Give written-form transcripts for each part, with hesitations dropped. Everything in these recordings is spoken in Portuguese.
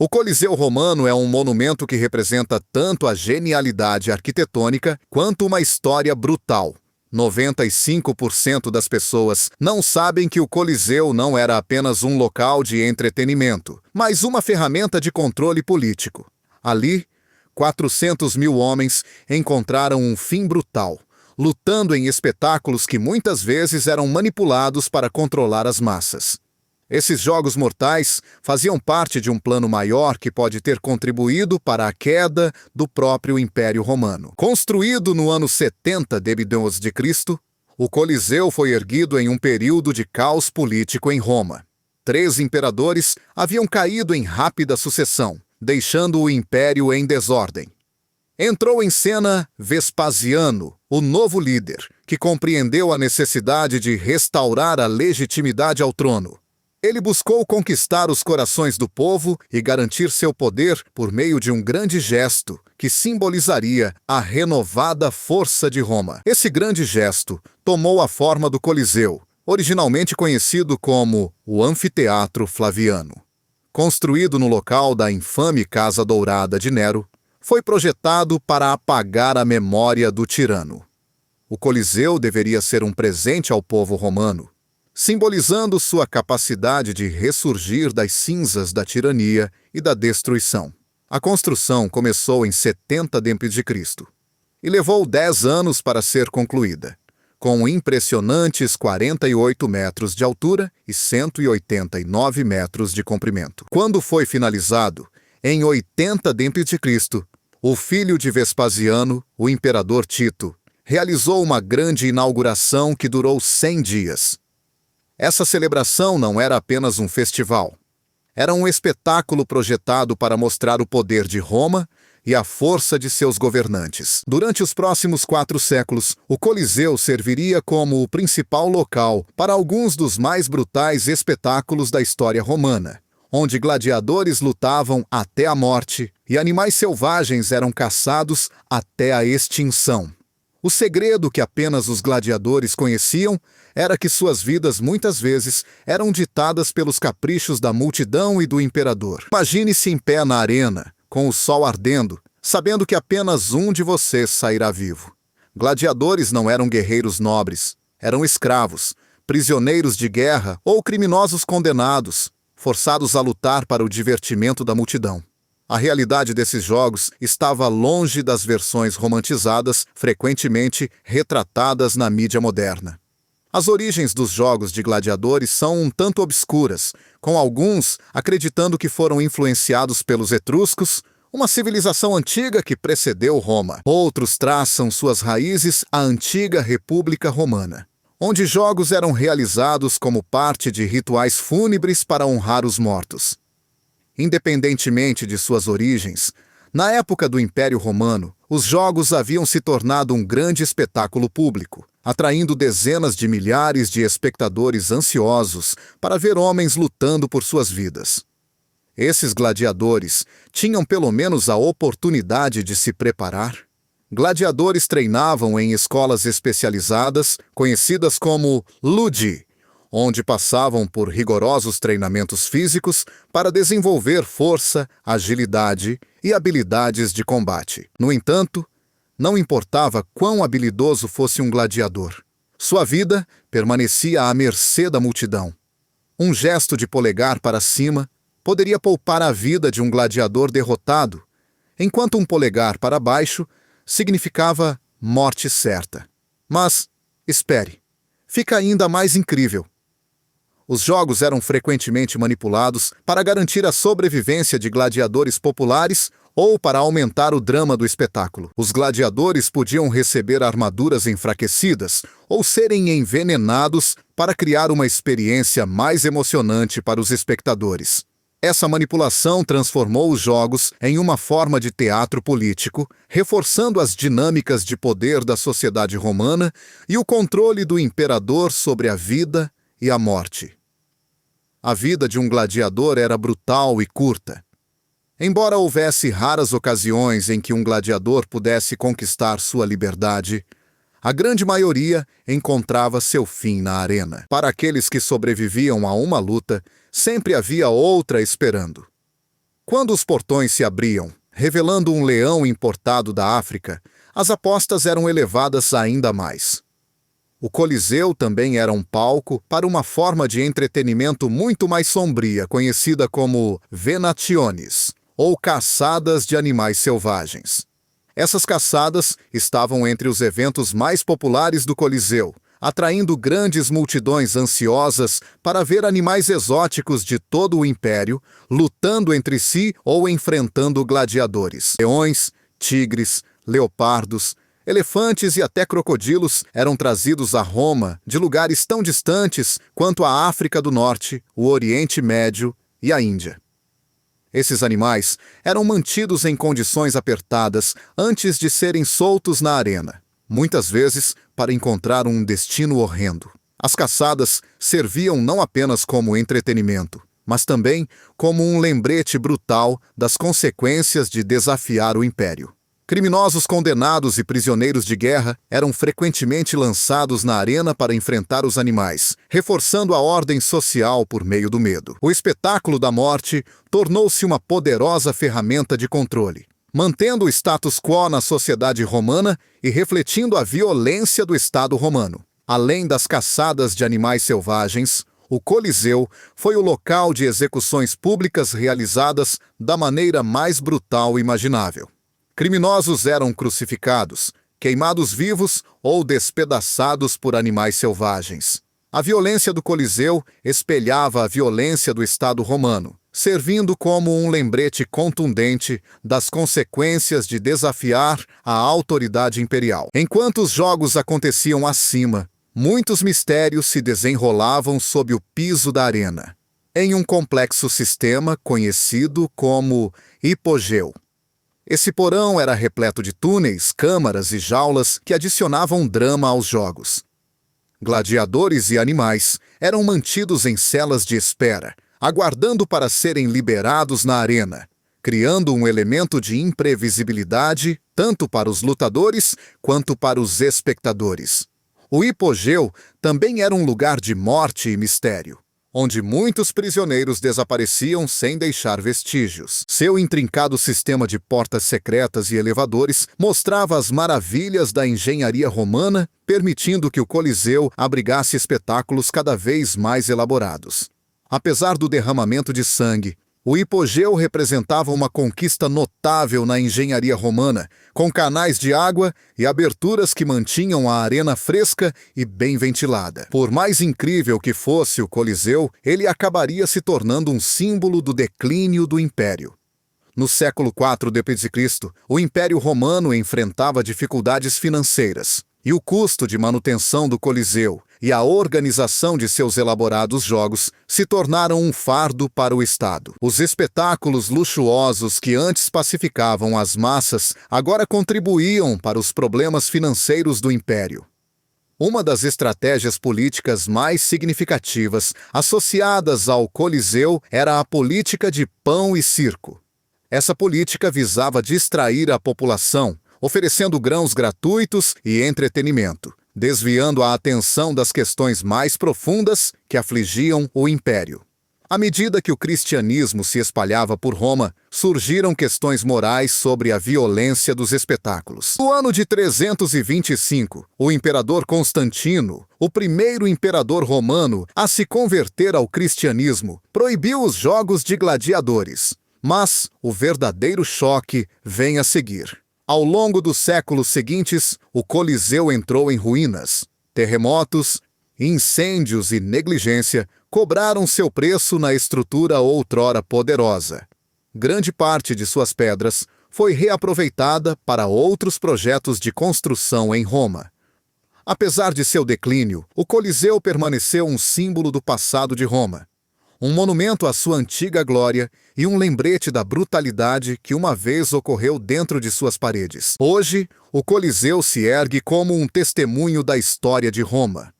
O Coliseu Romano é um monumento que representa tanto a genialidade arquitetônica quanto uma história brutal. 95% das pessoas não sabem que o Coliseu não era apenas um local de entretenimento, mas uma ferramenta de controle político. Ali, 400 mil homens encontraram um fim brutal, lutando em espetáculos que muitas vezes eram manipulados para controlar as massas. Esses jogos mortais faziam parte de um plano maior que pode ter contribuído para a queda do próprio Império Romano. Construído no ano 70 d.C., o Coliseu foi erguido em um período de caos político em Roma. 3 imperadores haviam caído em rápida sucessão, deixando o império em desordem. Entrou em cena Vespasiano, o novo líder, que compreendeu a necessidade de restaurar a legitimidade ao trono. Ele buscou conquistar os corações do povo e garantir seu poder por meio de um grande gesto que simbolizaria a renovada força de Roma. Esse grande gesto tomou a forma do Coliseu, originalmente conhecido como o Anfiteatro Flaviano. Construído no local da infame Casa Dourada de Nero, foi projetado para apagar a memória do tirano. O Coliseu deveria ser um presente ao povo romano, simbolizando sua capacidade de ressurgir das cinzas da tirania e da destruição. A construção começou em 70 d.C. e levou 10 anos para ser concluída, com impressionantes 48 metros de altura e 189 metros de comprimento. Quando foi finalizado, em 80 d.C., o filho de Vespasiano, o imperador Tito, realizou uma grande inauguração que durou 100 dias. Essa celebração não era apenas um festival. Era um espetáculo projetado para mostrar o poder de Roma e a força de seus governantes. Durante os próximos 4 séculos, o Coliseu serviria como o principal local para alguns dos mais brutais espetáculos da história romana, onde gladiadores lutavam até a morte e animais selvagens eram caçados até a extinção. O segredo que apenas os gladiadores conheciam era que suas vidas muitas vezes eram ditadas pelos caprichos da multidão e do imperador. Imagine-se em pé na arena, com o sol ardendo, sabendo que apenas um de vocês sairá vivo. Gladiadores não eram guerreiros nobres, eram escravos, prisioneiros de guerra ou criminosos condenados, forçados a lutar para o divertimento da multidão. A realidade desses jogos estava longe das versões romantizadas, frequentemente retratadas na mídia moderna. As origens dos jogos de gladiadores são um tanto obscuras, com alguns acreditando que foram influenciados pelos etruscos, uma civilização antiga que precedeu Roma. Outros traçam suas raízes à antiga República Romana, onde jogos eram realizados como parte de rituais fúnebres para honrar os mortos. Independentemente de suas origens, na época do Império Romano, os jogos haviam se tornado um grande espetáculo público, atraindo dezenas de milhares de espectadores ansiosos para ver homens lutando por suas vidas. Esses gladiadores tinham pelo menos a oportunidade de se preparar. Gladiadores treinavam em escolas especializadas, conhecidas como ludi, onde passavam por rigorosos treinamentos físicos para desenvolver força, agilidade e habilidades de combate. No entanto, não importava quão habilidoso fosse um gladiador, sua vida permanecia à mercê da multidão. Um gesto de polegar para cima poderia poupar a vida de um gladiador derrotado, enquanto um polegar para baixo significava morte certa. Mas, espere, fica ainda mais incrível. Os jogos eram frequentemente manipulados para garantir a sobrevivência de gladiadores populares ou para aumentar o drama do espetáculo. Os gladiadores podiam receber armaduras enfraquecidas ou serem envenenados para criar uma experiência mais emocionante para os espectadores. Essa manipulação transformou os jogos em uma forma de teatro político, reforçando as dinâmicas de poder da sociedade romana e o controle do imperador sobre a vida e a morte. A vida de um gladiador era brutal e curta. Embora houvesse raras ocasiões em que um gladiador pudesse conquistar sua liberdade, a grande maioria encontrava seu fim na arena. Para aqueles que sobreviviam a uma luta, sempre havia outra esperando. Quando os portões se abriam, revelando um leão importado da África, as apostas eram elevadas ainda mais. O Coliseu também era um palco para uma forma de entretenimento muito mais sombria, conhecida como venationes, ou caçadas de animais selvagens. Essas caçadas estavam entre os eventos mais populares do Coliseu, atraindo grandes multidões ansiosas para ver animais exóticos de todo o império lutando entre si ou enfrentando gladiadores. Leões, tigres, leopardos, elefantes e até crocodilos eram trazidos a Roma de lugares tão distantes quanto a África do Norte, o Oriente Médio e a Índia. Esses animais eram mantidos em condições apertadas antes de serem soltos na arena, muitas vezes para encontrar um destino horrendo. As caçadas serviam não apenas como entretenimento, mas também como um lembrete brutal das consequências de desafiar o império. Criminosos condenados e prisioneiros de guerra eram frequentemente lançados na arena para enfrentar os animais, reforçando a ordem social por meio do medo. O espetáculo da morte tornou-se uma poderosa ferramenta de controle, mantendo o status quo na sociedade romana e refletindo a violência do Estado romano. Além das caçadas de animais selvagens, o Coliseu foi o local de execuções públicas realizadas da maneira mais brutal imaginável. Criminosos eram crucificados, queimados vivos ou despedaçados por animais selvagens. A violência do Coliseu espelhava a violência do Estado romano, servindo como um lembrete contundente das consequências de desafiar a autoridade imperial. Enquanto os jogos aconteciam acima, muitos mistérios se desenrolavam sob o piso da arena, em um complexo sistema conhecido como hipogeu. Esse porão era repleto de túneis, câmaras e jaulas que adicionavam drama aos jogos. Gladiadores e animais eram mantidos em celas de espera, aguardando para serem liberados na arena, criando um elemento de imprevisibilidade tanto para os lutadores quanto para os espectadores. O hipogeu também era um lugar de morte e mistério, onde muitos prisioneiros desapareciam sem deixar vestígios. Seu intrincado sistema de portas secretas e elevadores mostrava as maravilhas da engenharia romana, permitindo que o Coliseu abrigasse espetáculos cada vez mais elaborados. Apesar do derramamento de sangue, o hipogeu representava uma conquista notável na engenharia romana, com canais de água e aberturas que mantinham a arena fresca e bem ventilada. Por mais incrível que fosse o Coliseu, ele acabaria se tornando um símbolo do declínio do império. No século IV d.C., o Império Romano enfrentava dificuldades financeiras, e o custo de manutenção do Coliseu e a organização de seus elaborados jogos se tornaram um fardo para o Estado. Os espetáculos luxuosos que antes pacificavam as massas agora contribuíam para os problemas financeiros do Império. Uma das estratégias políticas mais significativas associadas ao Coliseu era a política de pão e circo. Essa política visava distrair a população, oferecendo grãos gratuitos e entretenimento, desviando a atenção das questões mais profundas que afligiam o império. À medida que o cristianismo se espalhava por Roma, surgiram questões morais sobre a violência dos espetáculos. No ano de 325, o imperador Constantino, o primeiro imperador romano a se converter ao cristianismo, proibiu os jogos de gladiadores. Mas o verdadeiro choque vem a seguir. Ao longo dos séculos seguintes, o Coliseu entrou em ruínas. Terremotos, incêndios e negligência cobraram seu preço na estrutura outrora poderosa. Grande parte de suas pedras foi reaproveitada para outros projetos de construção em Roma. Apesar de seu declínio, o Coliseu permaneceu um símbolo do passado de Roma, um monumento à sua antiga glória e um lembrete da brutalidade que uma vez ocorreu dentro de suas paredes. Hoje, o Coliseu se ergue como um testemunho da história de Roma.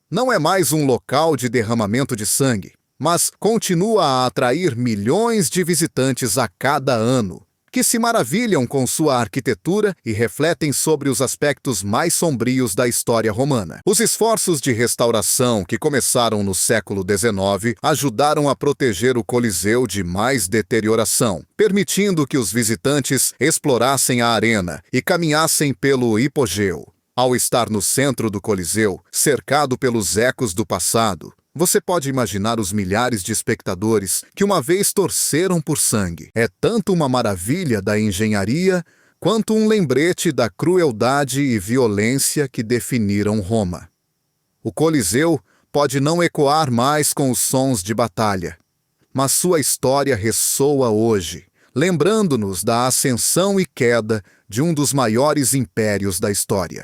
Não é mais um local de derramamento de sangue, mas continua a atrair milhões de visitantes a cada ano, que se maravilham com sua arquitetura e refletem sobre os aspectos mais sombrios da história romana. Os esforços de restauração, que começaram no século XIX, ajudaram a proteger o Coliseu de mais deterioração, permitindo que os visitantes explorassem a arena e caminhassem pelo hipogeu. Ao estar no centro do Coliseu, cercado pelos ecos do passado, você pode imaginar os milhares de espectadores que uma vez torceram por sangue. É tanto uma maravilha da engenharia quanto um lembrete da crueldade e violência que definiram Roma. O Coliseu pode não ecoar mais com os sons de batalha, mas sua história ressoa hoje, lembrando-nos da ascensão e queda de um dos maiores impérios da história.